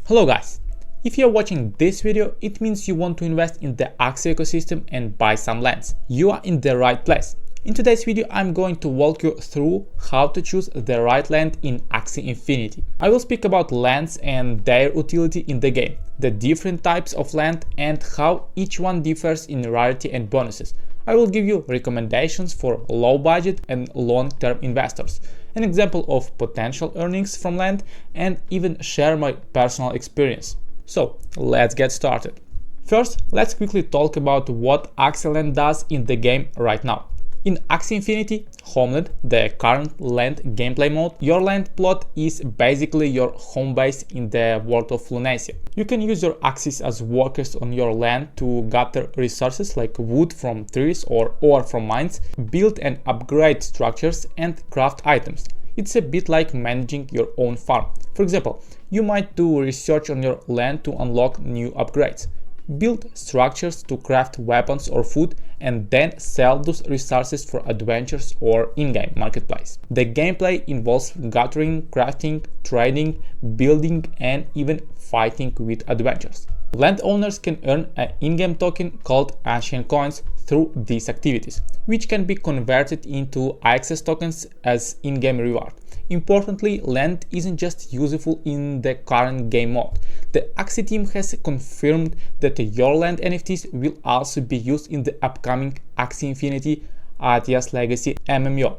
Hello guys! If you're watching this video, it means you want to invest in the Axie ecosystem and buy some lands. You are in the right place. In today's video, I'm going to walk you through how to choose the right land in Axie Infinity. I will speak about lands and their utility in the game, the different types of land and how each one differs in rarity and bonuses. I will give you recommendations for low budget and long-term investors, an example of potential earnings from land, and even share my personal experience. So let's get started. First, let's quickly talk about what Axie land does in the game right now. In Axie Infinity Homeland, the current land gameplay mode, your land plot is basically your home base in the world of Lunacian. You can use your Axies as workers on your land to gather resources like wood from trees or ore from mines, build and upgrade structures, and craft items. It's a bit like managing your own farm. For example, you might do research on your land to unlock new upgrades, build structures to craft weapons or food, and then sell those resources for adventures or in-game marketplace. The gameplay involves gathering, crafting, trading, building, and even fighting with adventures. Landowners can earn an in-game token called ancient coins through these activities, which can be converted into access tokens as in-game reward. Importantly, land isn't just useful in the current game mode. The Axie team has confirmed that your land NFTs will also be used in the upcoming Axie Infinity Atia's Legacy MMO.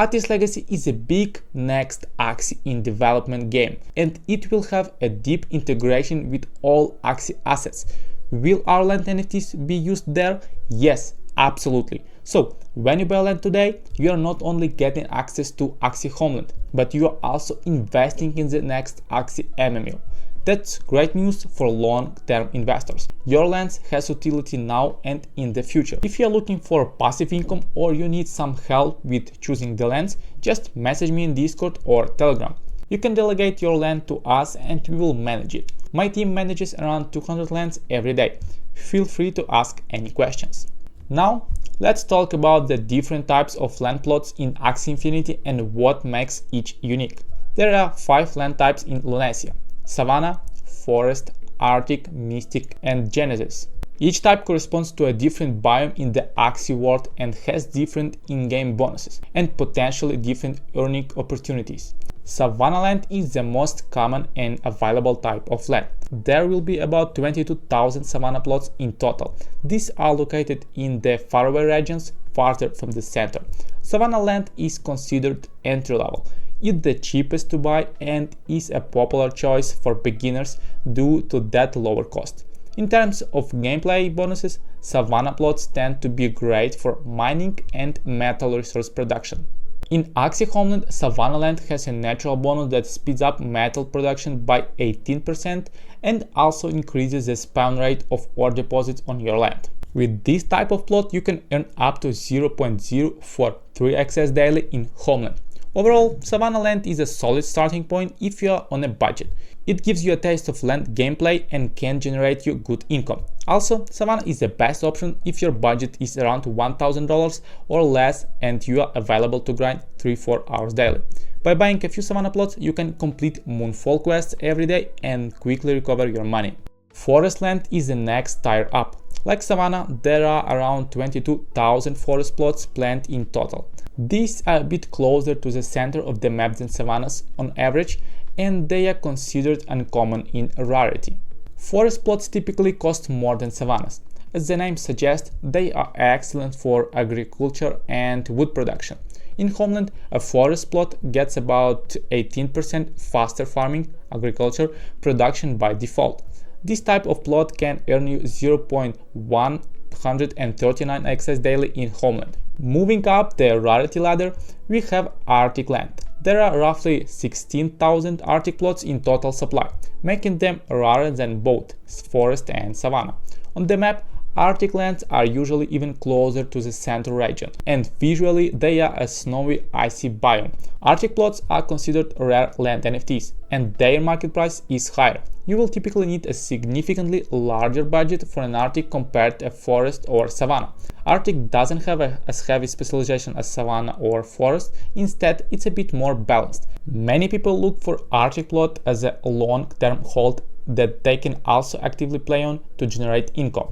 Atia's Legacy is a big next Axie in development game, and it will have a deep integration with all Axie assets. Will our land NFTs be used there? Yes, absolutely. So, when you buy land today, you are not only getting access to Axie Homeland, but you are also investing in the next Axie MMO. That's great news for long-term investors. Your land has utility now and in the future. If you are looking for passive income or you need some help with choosing the lands, just message me in Discord or Telegram. You can delegate your land to us and we will manage it. My team manages around 200 lands every day. Feel free to ask any questions. Now, let's talk about the different types of land plots in Axie Infinity and what makes each unique. There are 5 land types in Lunacia: Savannah, Forest, Arctic, Mystic, and Genesis. Each type corresponds to a different biome in the Axie world and has different in-game bonuses and potentially different earning opportunities. Savannah land is the most common and available type of land. There will be about 22,000 Savannah plots in total. These are located in the faraway regions farther from the center. Savannah land is considered entry-level. It's the cheapest to buy and is a popular choice for beginners due to that lower cost. In terms of gameplay bonuses, Savannah plots tend to be great for mining and metal resource production. In Axie Homeland, Savannah land has a natural bonus that speeds up metal production by 18% and also increases the spawn rate of ore deposits on your land. With this type of plot, you can earn up to 0.043 access daily in Homeland. Overall, Savannah land is a solid starting point if you are on a budget. It gives you a taste of land gameplay and can generate you good income. Also, Savannah is the best option if your budget is around $1,000 or less and you are available to grind 3-4 hours daily. By buying a few Savannah plots, you can complete Moonfall quests every day and quickly recover your money. Forest land is the next tier up. Like Savannah, there are around 22,000 forest plots planned in total. These are a bit closer to the center of the map than Savannahs on average, and they are considered uncommon in rarity. Forest plots typically cost more than Savannahs. As the name suggests, they are excellent for agriculture and wood production. In Homeland, a forest plot gets about 18% faster farming agriculture production by default. This type of plot can earn you 0.139 access daily in Homeland. Moving up the rarity ladder, we have Arctic land. There are roughly 16,000 Arctic plots in total supply, making them rarer than both Forest and Savannah. On the map, Arctic lands are usually even closer to the central region, and visually they are a snowy, icy biome. Arctic plots are considered rare land NFTs, and their market price is higher. You will typically need a significantly larger budget for an Arctic compared to a Forest or Savannah. Arctic doesn't have as heavy specialization as Savannah or Forest, instead it's a bit more balanced. Many people look for Arctic plot as a long-term hold that they can also actively play on to generate income.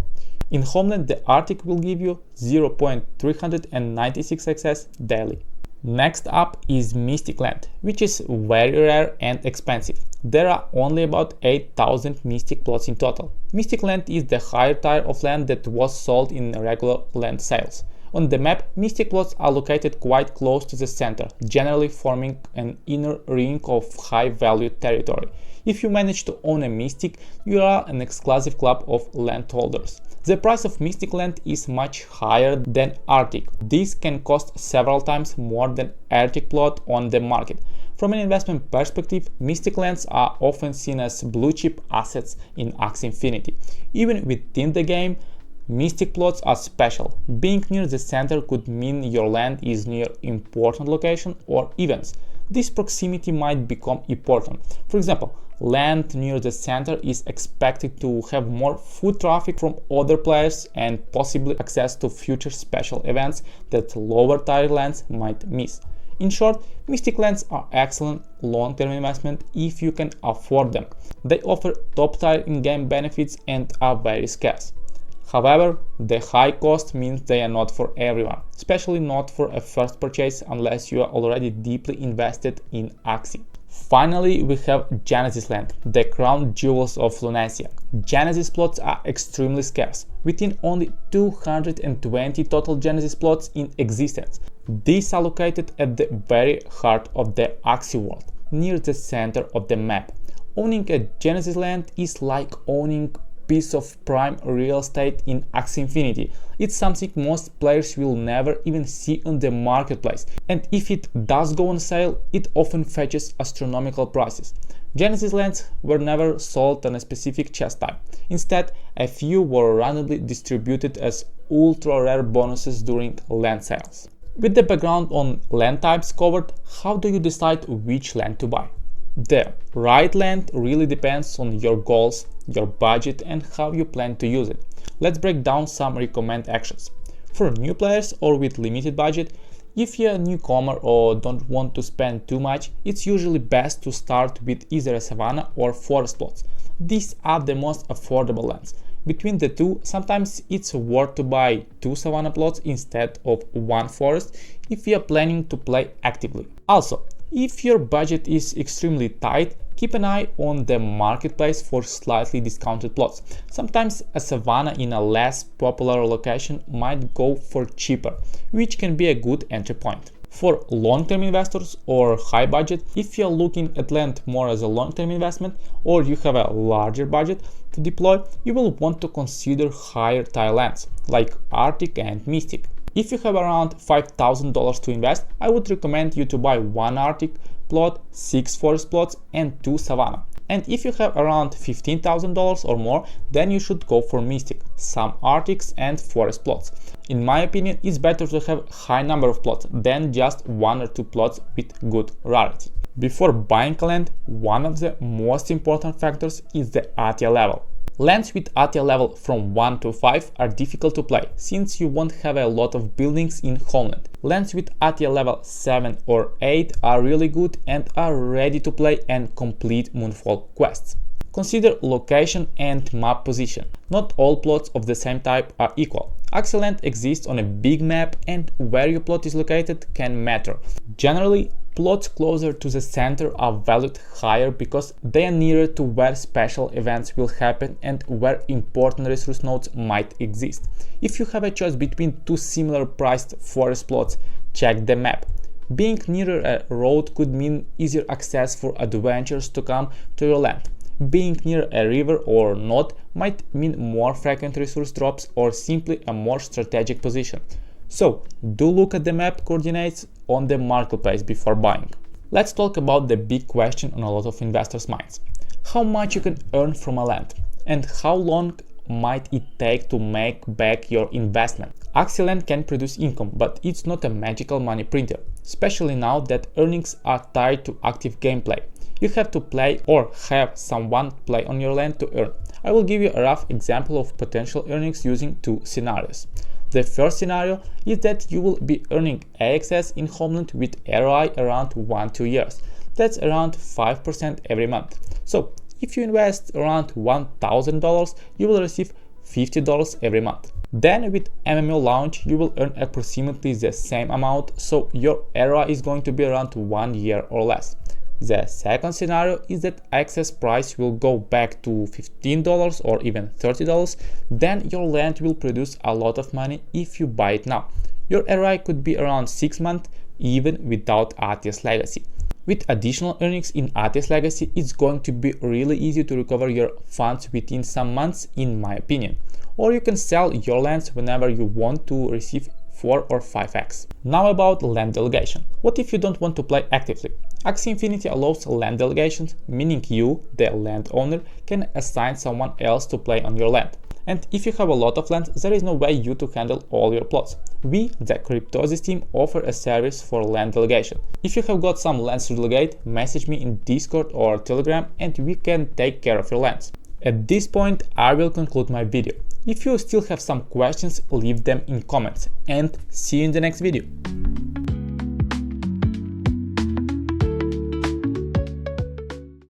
In Homeland, the Arctic will give you 0.396 access daily. Next up is Mystic Land, which is very rare and expensive. There are only about 8,000 Mystic plots in total. Mystic Land is the higher tier of land that was sold in regular land sales. On the map, Mystic plots are located quite close to the center, generally forming an inner ring of high-value territory. If you manage to own a Mystic, you are an exclusive club of landholders. The price of Mystic Land is much higher than Arctic. This can cost several times more than Arctic plot on the market. From an investment perspective, Mystic Lands are often seen as blue-chip assets in Axie Infinity. Even within the game, Mystic plots are special. Being near the center could mean your land is near important location or events. This proximity might become important. For example, land near the center is expected to have more foot traffic from other players and possibly access to future special events that lower tier lands might miss. In short, Mystic Lands are excellent long-term investment if you can afford them. They offer top tier in-game benefits and are very scarce. However, the high cost means they are not for everyone, especially not for a first purchase unless you are already deeply invested in Axie. Finally, we have Genesis Land, the crown jewels of Lunacian. Genesis plots are extremely scarce, within only 220 total Genesis plots in existence. These are located at the very heart of the Axie world, near the center of the map. Owning a Genesis Land is like owning piece of prime real estate in Axie Infinity. It's something most players will never even see on the marketplace, and if it does go on sale, it often fetches astronomical prices. Genesis lands were never sold on a specific chest type. Instead, a few were randomly distributed as ultra rare bonuses during land sales. With the background on land types covered, how do you decide which land to buy? The right land really depends on your goals, your budget, and how you plan to use it. Let's break down some recommended actions. For new players or with limited budget, if you're a newcomer or don't want to spend too much, it's usually best to start with either a Savannah or forest plots. These are the most affordable lands. Between the two, sometimes it's worth to buy 2 Savannah plots instead of 1 forest if you're planning to play actively. Also, if your budget is extremely tight, keep an eye on the marketplace for slightly discounted plots. Sometimes a Savannah in a less popular location might go for cheaper, which can be a good entry point. For long-term investors or high budget, if you're looking at land more as a long-term investment or you have a larger budget to deploy, you will want to consider higher tier lands like Arctic and Mystic. If you have around $5,000 to invest, I would recommend you to buy 1 Arctic plot, 6 forest plots, and 2 Savannah. And if you have around $15,000 or more, then you should go for Mystic, some Arctics and forest plots. In my opinion, it's better to have a high number of plots than just 1 or 2 plots with good rarity. Before buying a land, one of the most important factors is the ATIA level. Lands with ATIA level from 1 to 5 are difficult to play, since you won't have a lot of buildings in Homeland. Lands with ATIA level 7 or 8 are really good and are ready to play and complete Moonfall quests. Consider location and map position. Not all plots of the same type are equal. Axie land exists on a big map, and where your plot is located can matter. Generally, plots closer to the center are valued higher because they are nearer to where special events will happen and where important resource nodes might exist. If you have a choice between 2 similar priced forest plots, check the map. Being nearer a road could mean easier access for adventurers to come to your land. Being near a river or not might mean more frequent resource drops or simply a more strategic position. So, do look at the map coordinates on the marketplace before buying. Let's talk about the big question on a lot of investors' minds. How much you can earn from a land, and how long might it take to make back your investment? Axie land can produce income, but it's not a magical money printer, especially now that earnings are tied to active gameplay. You have to play or have someone play on your land to earn. I will give you a rough example of potential earnings using 2 scenarios. The first scenario is that you will be earning AXS in Homeland with ROI around 1-2 years. That's around 5% every month. So, If you invest around $1,000, you will receive $50 every month. Then with MMO launch, you will earn approximately the same amount, so your ROI is going to be around 1 year or less. The second scenario is that access price will go back to $15 or even $30, then your land will produce a lot of money if you buy it now. Your ROI could be around 6 months even without ATS Legacy. With additional earnings in ATS Legacy, it's going to be really easy to recover your funds within some months, in my opinion. Or you can sell your lands whenever you want to receive 4 or 5x. Now about land delegation. What if you don't want to play actively? Axie Infinity allows land delegations, meaning you, the landowner, can assign someone else to play on your land. And if you have a lot of land, there is no way you to handle all your plots. We, the Cryptosis team, offer a service for land delegation. If you have got some lands to delegate, message me in Discord or Telegram and we can take care of your lands. At this point, I will conclude my video. If you still have some questions, leave them in comments, and see you in the next video.